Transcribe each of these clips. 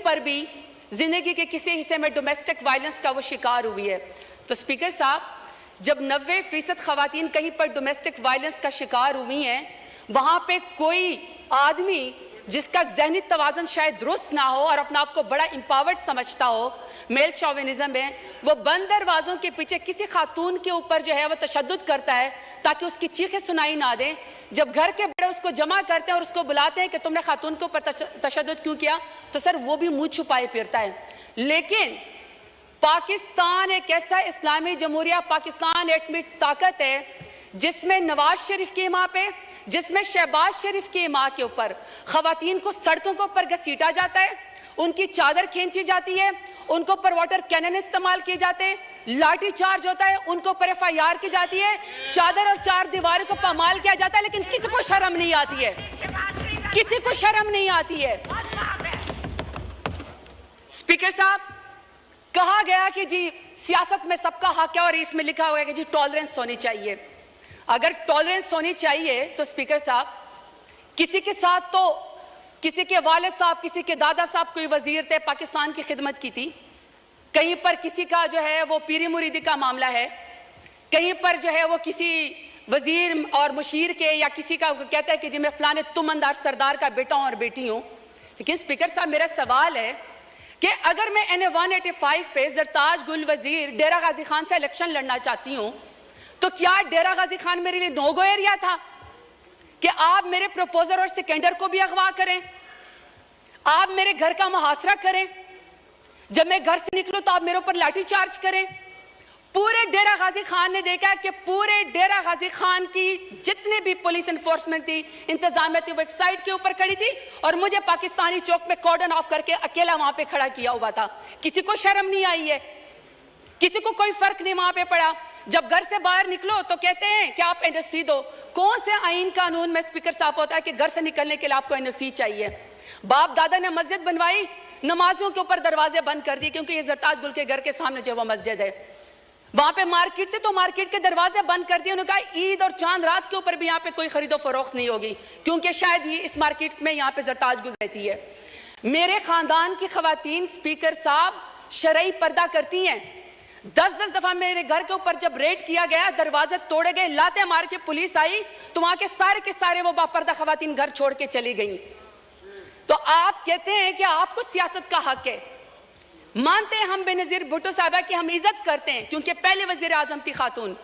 पर भी जिंदगी के किसी हिस्से में डोमेस्टिक वायलेंस का वो शिकार हुई है। तो स्पीकर साहब, जब 90% खवातीन कहीं पर डोमेस्टिक वायलेंस का शिकार हुई हैं, वहां पे कोई आदमी जिसका ज़हनी तवाज़न शायद दुरुस्त ना हो और अपना आपको बड़ा एम्पावर्ड समझता हो, मेल शोविनिज्म में, वो बंद दरवाज़ों के पीछे किसी खातून के ऊपर जो है वो तशद्दुद करता है ताकि उसकी चीखें सुनाई ना दें। जब घर के बड़े उसको जमा करते हैं और उसको बुलाते हैं कि तुमने खातून के ऊपर तशद्दुद क्यों किया, तो सर वो भी मुंह छुपाए फिरता है। लेकिन पाकिस्तान एक ऐसा इस्लामी जमहूरिया पाकिस्तान एटमी ताकत है जिसमें नवाज शरीफ की माँ पे, जिसमें शहबाज शरीफ की माँ के ऊपर खवातीन को सड़कों के ऊपर घसीटा जाता है, उनकी चादर खींची जाती है, उनको ऊपर वाटर कैनन इस्तेमाल किए जाते हैं, लाठी चार्ज होता है, उनको ऊपर FIR की जाती है, चादर और चार दीवारों को पामाल किया जाता है, लेकिन किसी को शर्म नहीं आती है, किसी को शर्म नहीं आती है। स्पीकर साहब, कहा गया कि जी सियासत में सबका हक है और इसमें लिखा हुआ है कि जी टॉलरेंस होनी चाहिए। अगर टॉलरेंस होनी चाहिए तो स्पीकर साहब, किसी के साथ तो किसी के वालिद साहब, किसी के दादा साहब कोई वजीर थे, पाकिस्तान की खिदमत की थी, कहीं पर किसी का जो है वो पीरी मुरीदी का मामला है, कहीं पर जो है वो किसी वजीर और मुशीर के या किसी का कहता है कि जी मैं फलाने तुमंदार सरदार का बेटा हूं और बेटी हूं। लेकिन स्पीकर साहब, मेरा सवाल है कि अगर मैं NA 185 पे जरताज गुल वजीर डेरा गाजी खान से इलेक्शन लड़ना चाहती हूं, तो क्या डेरा गाजी खान मेरे लिए नो गो एरिया था कि आप मेरे प्रपोजर और सिकंदर को भी अगवा करें, आप मेरे घर का मुहासरा करें, जब मैं घर से निकलूं तो आप मेरे ऊपर लाठी चार्ज करें? पूरे डेरा गाजी खान ने देखा कि पूरे डेरा गाजी खान की जितनी भी पुलिस एनफोर्समेंट थी, इंतजामिया थी, वो एक साइड के ऊपर खड़ी थी और मुझे पाकिस्तानी चौक में कॉर्डन ऑफ करके अकेला वहां पे खड़ा किया हुआ था। किसी को शर्म नहीं आई है, किसी को कोई फर्क नहीं वहां पे पड़ा। जब घर से बाहर निकलो तो कहते हैं कि आप NOC दो। कौन से आईन कानून में स्पीकर साहब होता है कि घर से निकलने के लिए आपको NOC चाहिए? बाप दादा ने मस्जिद बनवाई, नमाजों के ऊपर दरवाजे बंद कर दिए, क्योंकि ये जरताज गुल के घर के सामने जो वो मस्जिद है, वहां पे मार्केट थे तो मार्केट के दरवाजे बंद कर दिए। उन्होंने कहा ईद और चांद रात के ऊपर भी यहाँ पे कोई खरीदो फरोख्त नहीं होगी, क्योंकि शायद ये इस मार्केट में यहाँ पे जरताज गुल रहती है। मेरे खानदान की खवातीन स्पीकर साहब शरई पर्दा करती हैं। 10-10 दफा मेरे घर के ऊपर जब रेड किया गया, दरवाजे तोड़े गए, लाते मार के पुलिस आई, तो वहां के सारे वो बापर्दा खवातीन घर छोड़ के चली गई। तो आप कहते हैं कि आपको सियासत का हक है। मानते हैं हम बेनजीर भुट्टो साहबा की हम इज्जत करते हैं क्योंकि पहले वजीर आजम थी खातून,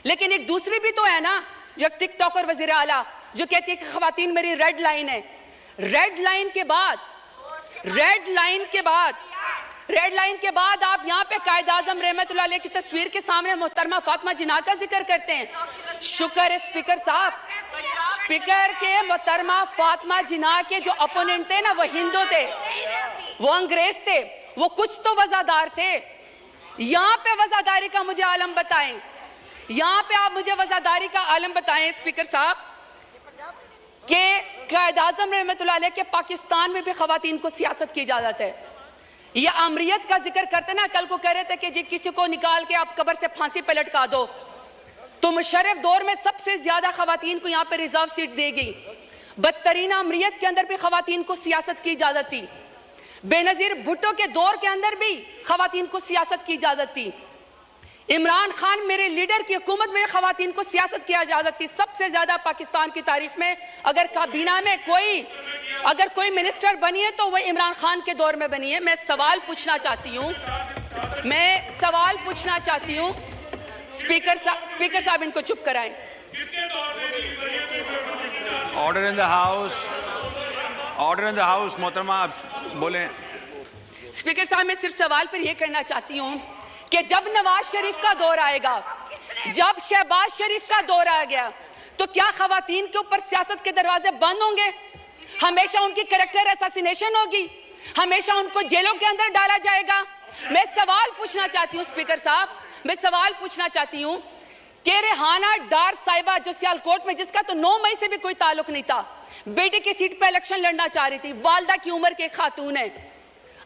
लेकिन एक दूसरी भी तो है ना जो टिकटॉकर वजीर आला जो कहती है कि खवातीन मेरी रेड लाइन है। रेड लाइन के बाद आप यहाँ पे कायद आजम रहमतुल्लाह अलैह की तस्वीर के सामने मोहतरमा फातिमा जिन्ना का जिक्र करते हैं। शुक्र है स्पीकर साहब, स्पीकर के मोहतरमा फातिमा जिन्ना के जो अपोनेंट थे ना, वो हिंदू थे, वो अंग्रेज थे, वो कुछ तो वजादार थे। यहाँ पे वजादारी का मुझे आलम बताएं, यहाँ पे आप मुझे वजादारी का आलम बताएं स्पीकर साहब कि कायद आजम रहमतुल्लाह अलैह के पाकिस्तान में भी खवातीन को सियासत की इजाजत है। ये अमरियत का जिक्र करते ना, कल को कह रहे थे कि जी किसी को निकाल के आप कब्र से फांसी पे लटका दो, तो मुशर्रफ दौर में सबसे ज्यादा खवातीन को यहाँ पे रिजर्व सीट दी गई। बदतरीन अमरियत के अंदर भी खवातीन को सियासत की इजाजत थी। बेनजीर भुट्टो के दौर के अंदर भी खवातीन को सियासत की इजाजत थी। इमरान खान मेरे लीडर की हुकूमत में खवातीन को सियासत की इजाजत थी। सबसे ज्यादा पाकिस्तान की तारीख में अगर काबीना में कोई मिनिस्टर बनी है तो वह इमरान खान के दौर में बनी है। मैं सवाल पूछना चाहती हूँ स्पीकर साहब इनको चुप कराएं। ऑर्डर इन द हाउस मोहतरमा, आप बोले। स्पीकर साहब, मैं सिर्फ सवाल पर यह करना चाहती हूँ कि जब नवाज शरीफ का दौर आएगा, जब शहबाज शरीफ का दौर आ गया, तो क्या खवातीन के ऊपर सियासत के दरवाजे बंद होंगे? हमेशा उनकी कैरेक्टर असैसिनेशन होगी, हमेशा उनको जेलों के अंदर डाला जाएगा? मैं सवाल पूछना चाहती हूँ स्पीकर साहब, मैं सवाल पूछना चाहती हूँ कि रेहाना डार साहिबा जो सियालकोट में, जिसका तो 9 मई से भी कोई ताल्लुक नहीं था, बेटे की सीट पे इलेक्शन लड़ना चाह रही थी, वालदा की उम्र के खातून है,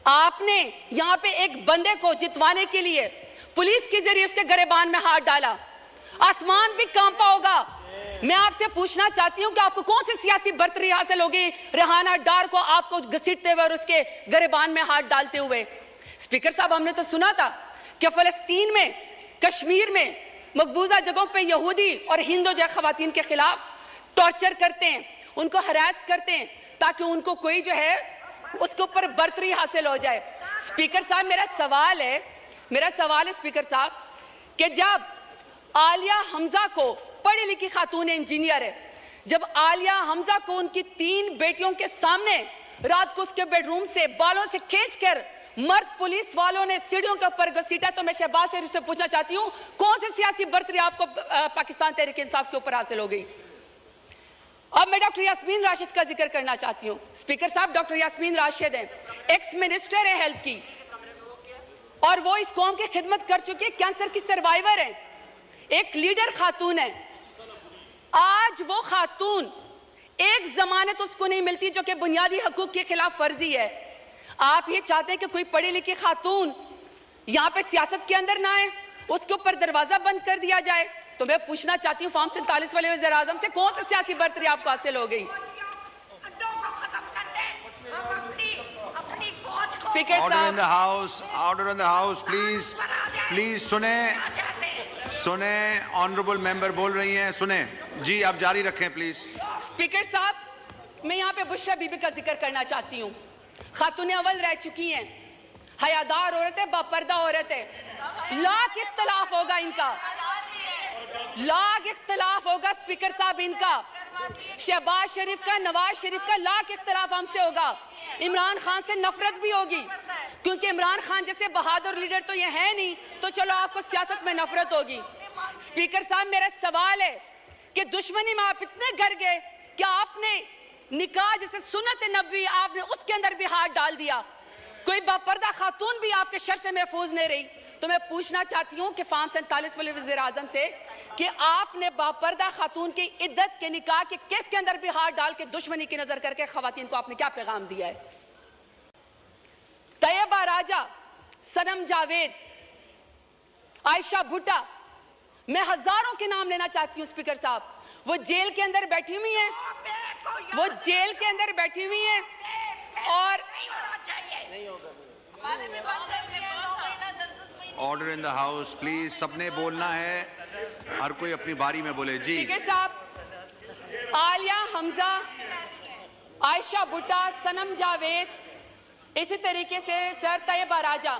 आपने यहाँ पे एक बंदे को जितवाने के लिए पुलिस के जरिए उसके गरेबान में हाथ डाला। आसमान भी कांपा होगा, मैं आपसे पूछना चाहती हूं कि आपको कौन सी सियासी बर्तरी हासिल होगी रेहाना डार को आपको घसीटते हुए और उसके गिरबान में हाथ डालते हुए? स्पीकर साहब, हमने तो सुना था कि फलस्तीन में, कश्मीर में मकबूजा जगहों पे यहूदी और हिंदू जो खवातीन के खिलाफ टॉर्चर करते हैं, उनको हरास करते हैं ताकि उनको कोई जो है उसके ऊपर बर्तरी हासिल हो जाए। स्पीकर साहब, मेरा सवाल है स्पीकर साहब कि जब आलिया हमजा को, पढ़ी लिखी खातून इंजीनियर है, जब आलिया हमजा को उनकी 3 बेटियों के सामने रात को उसके बेडरूम से बालों से खींचकर मर्द पुलिस वालों ने सीढ़ियों के ऊपर घसीटा, तो मैं शहबाज शरीफ से पूछना चाहती हूं कौन सी सियासी बर्तरी आपको पाकिस्तान तहरीक इंसाफ के ऊपर हासिल हो गई? अब मैं डॉक्टर यास्मीन राशिद का जिक्र करना चाहती हूं। स्पीकर साहब, डॉक्टर यास्मीन राशिद हैं, एक्स मिनिस्टर है हेल्थ की, और वो इस कौम की खिदमत कर चुकी है, कैंसर की सर्वाइवर है, एक लीडर खातून है। आज वो खातून, एक जमानत उसको नहीं मिलती जो कि बुनियादी हकूक के खिलाफ वर्जी है। आप ये चाहते हैं कि कोई पढ़ी लिखी खातून यहां पे सियासत के अंदर ना आए, उसके ऊपर दरवाजा बंद कर दिया जाए? तो मैं पूछना चाहती हूँ फॉर्म 47 वाले वज़ीर आज़म से, कौन सी सियासी बर्तरी आपको हासिल हो गई? स्पीकर ऑर्डर इन साहब, the house, order in the house, please please सुने ऑनरेबल मेंबर बोल रही हैं, सुने जी, आप जारी रखें प्लीज। स्पीकर साहब, मैं यहाँ पे बुशरा बीबी का जिक्र करना चाहती हूँ। खातून अव्वल रह चुकी हैं, हयादार औरत है, बापर्दा औरत है, लाख इख्तलाफ होगा इनका, लाख इख्तलाफ होगा स्पीकर साहब इनका, शहबाज शरीफ का, नवाज शरीफ का लाख इख्तलाफ हमसे होगा, इमरान खान से नफरत भी होगी, क्योंकि इमरान खान जैसे बहादुर लीडर तो ये है नहीं, तो चलो आपको सियासत में नफरत होगी। स्पीकर साहब, मेरा सवाल है कि दुश्मनी में आप इतने गर गए कि आपने निकाह जैसे सुन्नत नबी, आपने उसके अंदर भी हाथ डाल दिया, कोई बापर्दा खातून भी आपके शर से महफूज नहीं रही। तो मैं पूछना चाहती हूँ कि फॉर्म 47 वाले वज़ीर आज़म से कि आपने बापर्दा खातून की इद्दत के निकाह के केस के अंदर भी हाथ डाल के दुश्मनी की नजर करके खवातीन को आपने क्या पैगाम दिया है? तैयबा राजा, सनम जावेद, आयशा भुट्टा, मैं हजारों के नाम लेना चाहती हूँ स्पीकर साहब, वो जेल के अंदर बैठी हुई हैं, वो जेल के अंदर बैठी हुई हैं, और order in the house please, सबने बोलना है, हर कोई अपनी बारी में बोले जी। स्पीकर साहब, आलिया हमजा, आयशा भुट्टा, सनम जावेद, इसी तरीके से सर तैयबा राजा,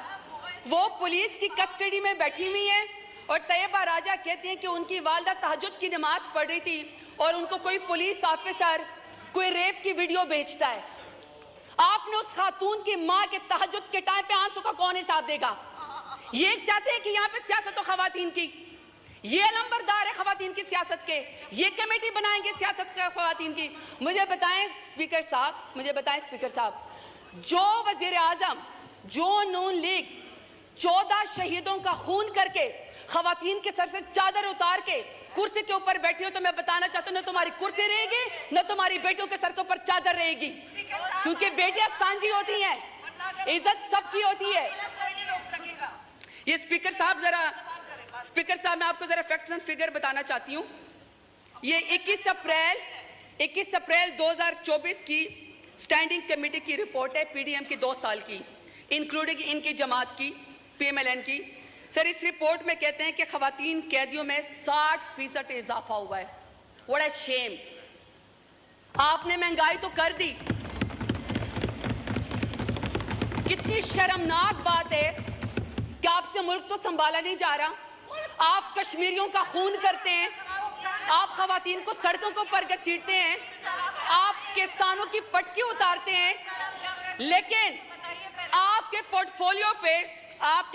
वो पुलिस की कस्टडी में बैठी हुई हैं, और तैयबा राजा कहती हैं कि उनकी वालदा तहज्जुद की नमाज पढ़ रही थी और उनको कोई पुलिस ऑफिसर कोई रेप की वीडियो भेजता है। आपने उस खातून की मां के तहज्जुद के टाइम पे आंसू का कौन हिसाब देगा? ये चाहते हैं कि यहाँ पे सियासत हो खवातीन की, ये लंबरदार है खवातीन की सियासत के, ये कमेटी बनाएंगे सियासत खवातीन की। मुझे बताएं स्पीकर साहब, जो वजीर आजम, जो नून लीग 14 शहीदों का खून करके खवातीन के सर से चादर उतार के कुर्सी के ऊपर बैठी हो, तो मैं बताना चाहता हूँ न तुम्हारी कुर्सी रहेगी न तुम्हारी बेटियों के सर के ऊपर चादर रहेगी, क्योंकि बेटियां सांझी होती हैं, इज्जत सबकी होती है। ये स्पीकर साहब मैं आपको जरा फैक्ट्स एंड फिगर बताना चाहती हूँ। ये 21 अप्रैल 2024 की स्टैंडिंग कमेटी की रिपोर्ट है, पीडीएम की 2 साल की, इंक्लूडिंग इनकी जमात की, पीएमएलएन की। सर, इस रिपोर्ट में कहते हैं कि खवातीन कैदियों में 60% इजाफा हुआ है। What a shame! आपने महंगाई तो कर दी, कितनी शर्मनाक बात है कि आपसे मुल्क तो संभाला नहीं जा रहा। आप कश्मीरियों का खून करते हैं, आप खवातीन को सड़कों के ऊपर घसीटते हैं, आप किसानों की पटकी उतारते हैं, लेकिन आपके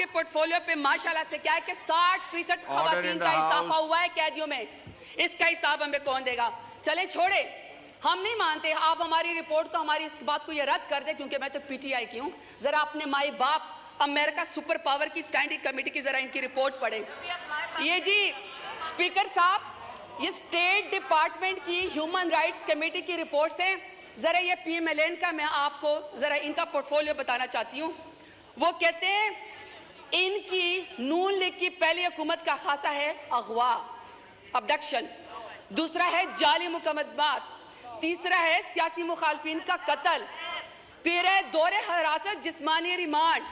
पोर्टफोलियो पे माशाल्लाह से क्या है कि 60% खवातीन का इजाफा हुआ है कैदियों में। इसका हिसाब हमें कौन देगा? चले छोड़े, हम नहीं मानते। आप हमारी रिपोर्ट को, हमारी इस बात को ये रद्द कर दे, क्योंकि मैं तो पीटीआई की हूँ। जरा अपने माई बाप अमेरिका सुपर पावर की स्टैंडिंग कमेटी की जरा इनकी रिपोर्ट पढ़े। ये जी स्पीकर साहब, ये स्टेट डिपार्टमेंट की ह्यूमन राइट्स कमेटी की रिपोर्ट से जरा ये पीएमएलएन का मैं आपको जरा इनका पोर्टफोलियो बताना चाहती हूँ। वो कहते हैं इनकी नून लीग की पहली हुकूमत का खासा है अगवा, अबडक्शन। दूसरा है जाली मुकदमात, तीसरा है सियासी मुखालफिन का कत्ल, फिर है दौरे हरासत जिस्मानी रिमांड,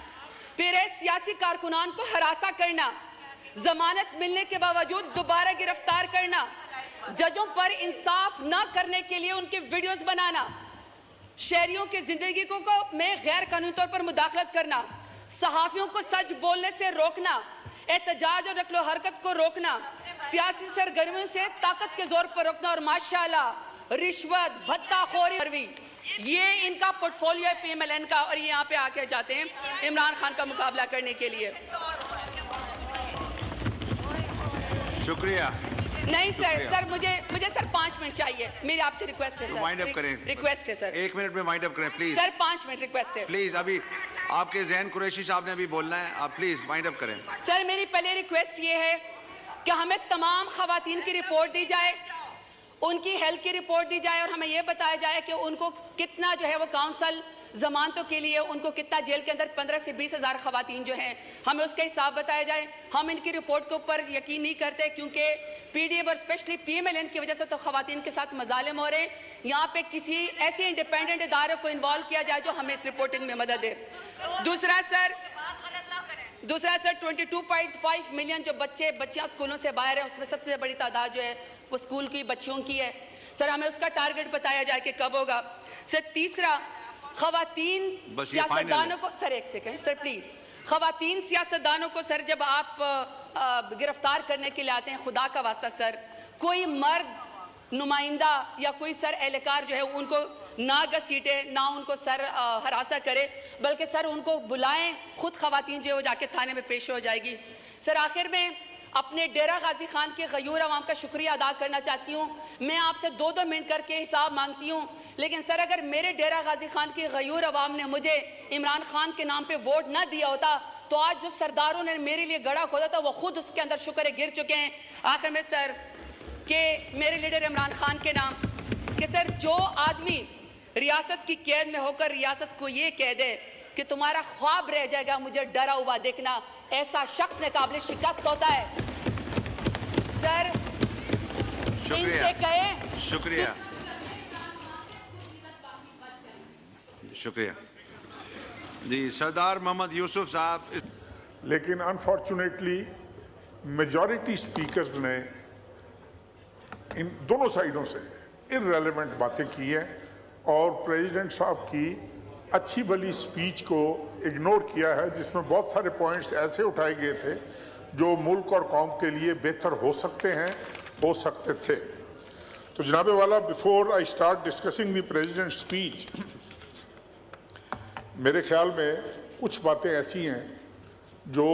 फिर है सियासी कारकुनान को हरासा करना, जमानत मिलने के बावजूद दोबारा गिरफ्तार करना, जजों पर इंसाफ न करने के लिए उनके वीडियोस बनाना, शहरियों की जिंदगी को में गैर कानूनी तौर पर मुदाखलत करना, सहाफियों को सच बोलने से रोकना, एहतजाज और नकलो हरकत को रोकना, सियासी सरगर्मियों से ताकत के जोर पर रोकना और माशाल्लाह रिश्वत भत्ताखोरी, ये इनका पोर्टफोलियो है PMLN का। और ये यहाँ पे आके जाते हैं इमरान खान का मुकाबला करने के लिए। शुक्रिया। नहीं सर मुझे सर 5 मिनट चाहिए, मेरी आपसे रिक्वेस्ट है सर। वाइंड अप करें, रिक्वेस्ट है सर, 1 मिनट में वाइंड अप करें प्लीज सर। 5 मिनट रिक्वेस्ट है प्लीज। अभी आपके ज़हन कुरैशी साहब ने अभी बोलना है, आप प्लीज वाइंड अप करें। सर मेरी पहले रिक्वेस्ट ये है कि हमें तमाम खवातीन की रिपोर्ट दी जाए, उनकी हेल्थ की रिपोर्ट दी जाए और हमें यह बताया जाए कि उनको कितना जो है वो काउंसिल जमानतों के लिए उनको कितना जेल के अंदर 15 से 20 हज़ार खवातीन जो हैं, हमें उसका हिसाब बताया जाए। हम इनकी रिपोर्ट के ऊपर यकीन नहीं करते क्योंकि PDM और स्पेशली PMLN की वजह से तो खवातीन के साथ मजालिम हो रहे हैं। यहाँ पे किसी ऐसे इंडिपेंडेंट इदारे को इन्वॉल्व किया जाए जो हमें इस रिपोर्टिंग में मदद दे। दूसरा सर 22.5 मिलियन जो बच्चियाँ स्कूलों से बाहर हैं, उसमें सबसे बड़ी तादाद जो है वो स्कूल की बच्चियों की है। सर हमें उसका टारगेट बताया जाए कि कब होगा। सर तीसरा, खवातीन सियासतदानों को, सर एक सेकंड सर प्लीज, खवातीन सियासतदानों को सर जब आप गिरफ्तार करने के लिए आते हैं, खुदा का वास्ता सर कोई मर्द नुमाइंदा या कोई सर एहलकार जो है उनको ना घसीटे, ना उनको सर हरासा करे, बल्कि सर उनको बुलाएं, खुद खवातीन जो है वो जाके थाने में पेश हो जाएगी। सर आखिर में अपने डेरा गाजी खान के गयूर अवाम का शुक्रिया अदा करना चाहती हूँ। मैं आपसे 2-2 मिनट करके हिसाब मांगती हूँ, लेकिन सर अगर मेरे डेरा गाजी खान के गयूर अवाम ने मुझे इमरान खान के नाम पे वोट ना दिया होता तो आज जो सरदारों ने मेरे लिए गड़ा खोदा था वो खुद उसके अंदर शुक्र गिर चुके हैं। आखिर में सर कि मेरे लीडर इमरान खान के नाम कि सर जो आदमी रियासत की कैद में होकर रियासत को ये कह दे कि तुम्हारा ख्वाब रह जाएगा मुझे डरा हुआ देखना, ऐसा शख्स ने काबिल शिकस्त होता है। सर इनसे कहे शुक्रिया शुक्रिया जी। सरदार मोहम्मद यूसुफ साहब। लेकिन अनफॉर्चुनेटली मेजॉरिटी स्पीकर्स ने इन दोनों साइडों से इररेलेवेंट बातें की हैं और प्रेसिडेंट साहब की अच्छी भली स्पीच को इग्नोर किया है, जिसमें बहुत सारे पॉइंट्स ऐसे उठाए गए थे जो मुल्क और कौम के लिए बेहतर हो सकते थे। तो जनाबे वाला, before I start discussing the president speech, मेरे ख्याल में कुछ बातें ऐसी हैं जो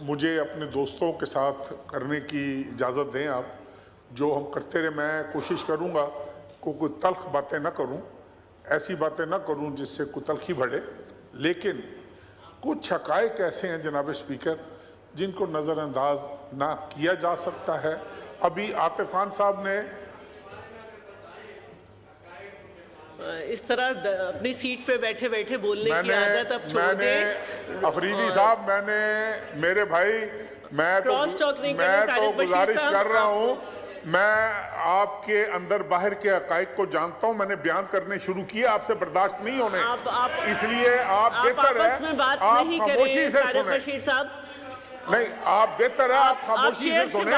मुझे अपने दोस्तों के साथ करने की इजाज़त दें आप, जो हम करते रहे। मैं कोशिश करूँगा को कोई तल्ख बातें ना करूँ, ऐसी बातें ना करूँ जिससे कोई तल्खी बढ़े, लेकिन कुछ हक़ाइक़ ऐसे हैं जनाब स्पीकर जिनको नज़रअंदाज ना किया जा सकता है। अभी आतिफ खान साहब ने इस तरह अपनी सीट पे बैठे बैठे बोलने की आदत अब छोड़ दें। अफरीदी साहब, मेरे भाई, मैं तो गुजारिश कर रहा हूँ, मैं आपके अंदर बाहर के हक़ाइक़ को जानता हूँ, मैंने बयान करने शुरू किए, आपसे बर्दाश्त नहीं होने, इसलिए आप बेहतर है आप खामोशी से सुने। नहीं, आप बेहतर है आप खामोशी से सुने।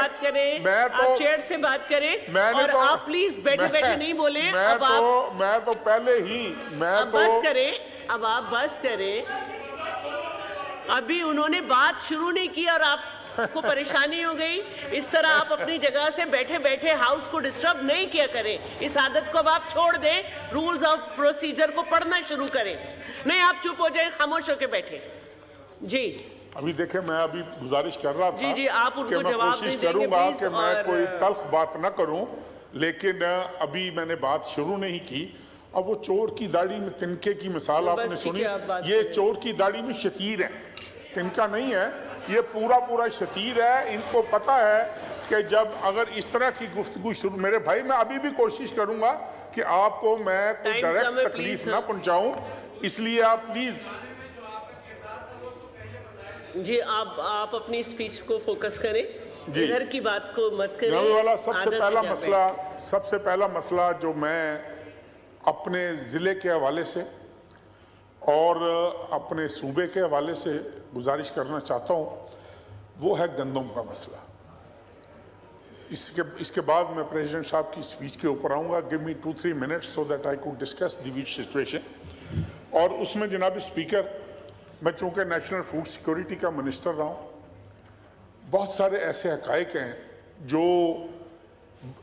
मैं तो चेयर से बात करें, मैंने और तो आप प्लीज बैठे बैठे नहीं बोले। मैं तो पहले ही बस करें, अब आप बस करें। अभी उन्होंने बात शुरू नहीं की और आपको परेशानी हो गई। इस तरह आप अपनी जगह से बैठे बैठे हाउस को डिस्टर्ब नहीं किया करें। इस आदत को अब आप छोड़ दें, रूल्स ऑफ प्रोसीजर को पढ़ना शुरू करें। नहीं, आप चुप हो जाए, खामोश होकर बैठे। जी अभी देखें, मैं अभी गुजारिश कर रहा था जी आप उनको कि मैं कोशिश करूंगा कि मैं कोई तल्ख बात ना करूं, लेकिन अभी मैंने बात शुरू नहीं की। अब वो चोर की दाढ़ी में तिनके की मिसाल आपने सुनी, ये चोर की दाढ़ी में शतीर है, तिनका नहीं है, ये पूरा शतीर है। इनको पता है कि जब अगर इस तरह की गुफ्तगू शुरू, मेरे भाई मैं अभी भी कोशिश करूंगा कि आपको मैं कोई डायरेक्ट तकलीफ ना पहुंचाऊं, इसलिए आप प्लीज जी आप अपनी स्पीच को फोकस करें। जी। इधर की बात को मत करें। जनाब वाला आदत सबसे पहला मसला जो मैं अपने ज़िले के हवाले से और अपने सूबे के हवाले से गुजारिश करना चाहता हूँ, वो है गंदम का मसला। इसके बाद मैं प्रेसिडेंट साहब की स्पीच के ऊपर आऊँगा। Give me 2-3 minutes so that I could discuss the wheat situation. और उसमें जनाब स्पीकर, मैं चूँकि नेशनल फूड सिक्योरिटी का मिनिस्टर रहा हूँ, बहुत सारे ऐसे हक़ाइक़ हैं जो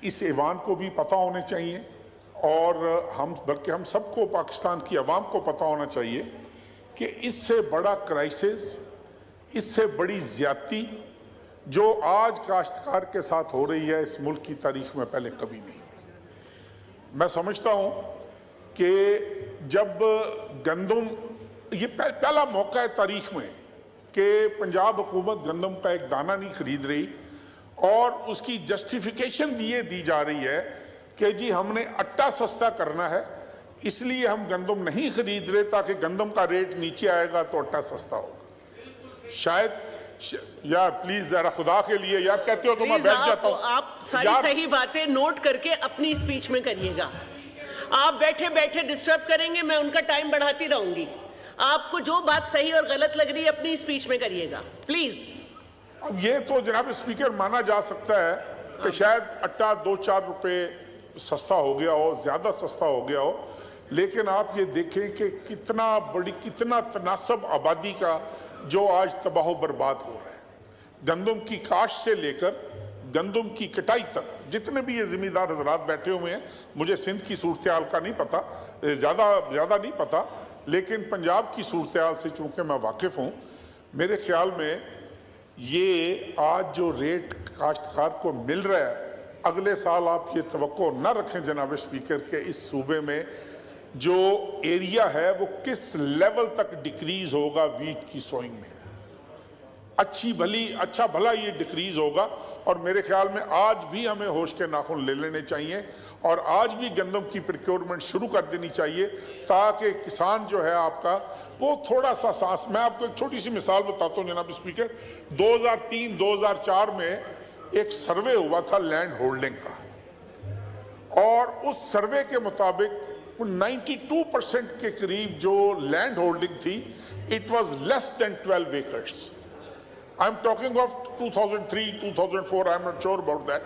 इस ऐवान को भी पता होने चाहिए और बल्कि हम सबको, पाकिस्तान की अवाम को पता होना चाहिए कि इससे बड़ा क्राइसिस, इससे बड़ी ज़्यादती जो आज काश्तकार के साथ हो रही है, इस मुल्क की तारीख में पहले कभी नहीं हुई। मैं समझता हूँ कि जब गंदम, ये पहला मौका है तारीख में कि पंजाब हुकूमत गंदम का एक दाना नहीं खरीद रही और उसकी जस्टिफिकेशन ये दी जा रही है कि जी हमने आटा सस्ता करना है, इसलिए हम गंदम नहीं खरीद रहे ताकि गंदम का रेट नीचे आएगा तो आटा सस्ता होगा। शायद यार प्लीज जरा खुदा के लिए यार, कहते हो तो मैं बैठ जाता हूँ। आप सारी सही बातें नोट करके अपनी स्पीच में करिएगा। आप बैठे बैठे डिस्टर्ब करेंगे, मैं उनका टाइम बढ़ाती रहूंगी। आपको जो बात सही और गलत लग रही है अपनी स्पीच में करिएगा प्लीज। अब ये तो जनाब स्पीकर माना जा सकता है कि शायद आटा 2-4 रुपए सस्ता हो गया हो, ज्यादा सस्ता हो गया हो, लेकिन आप ये देखें कि कितना तनासब आबादी का जो आज तबाह बर्बाद हो रहा है। गंदम की काश्त से लेकर गंदम की कटाई तक जितने भी ये जिम्मेदार हजरात बैठे हुए हैं, मुझे सिंध की सूरत हाल का नहीं पता, ज़्यादा नहीं पता, लेकिन पंजाब की सूरत हाल से चूँकि मैं वाकिफ़ हूँ, मेरे ख्याल में ये आज जो रेट काश्तकार को मिल रहा है, अगले साल आप ये तवक्को न रखें जनाब स्पीकर के इस सूबे में जो एरिया है वो किस लेवल तक डिक्रीज होगा वीट की सोइंग में। अच्छा भला ये डिक्रीज होगा और मेरे ख्याल में आज भी हमें होश के नाखून ले लेने चाहिए और आज भी गंदम की प्रोक्योरमेंट शुरू कर देनी चाहिए ताकि किसान जो है आपका वो थोड़ा सा सांस। मैं आपको एक छोटी सी मिसाल बताता हूँ जनाब स्पीकर। 2003-2004 में एक सर्वे हुआ था लैंड होल्डिंग का और उस सर्वे के मुताबिक 92% के करीब जो लैंड होल्डिंग थी, it was less than 12 acres. I am talking of 2003-2004, I am not sure about that,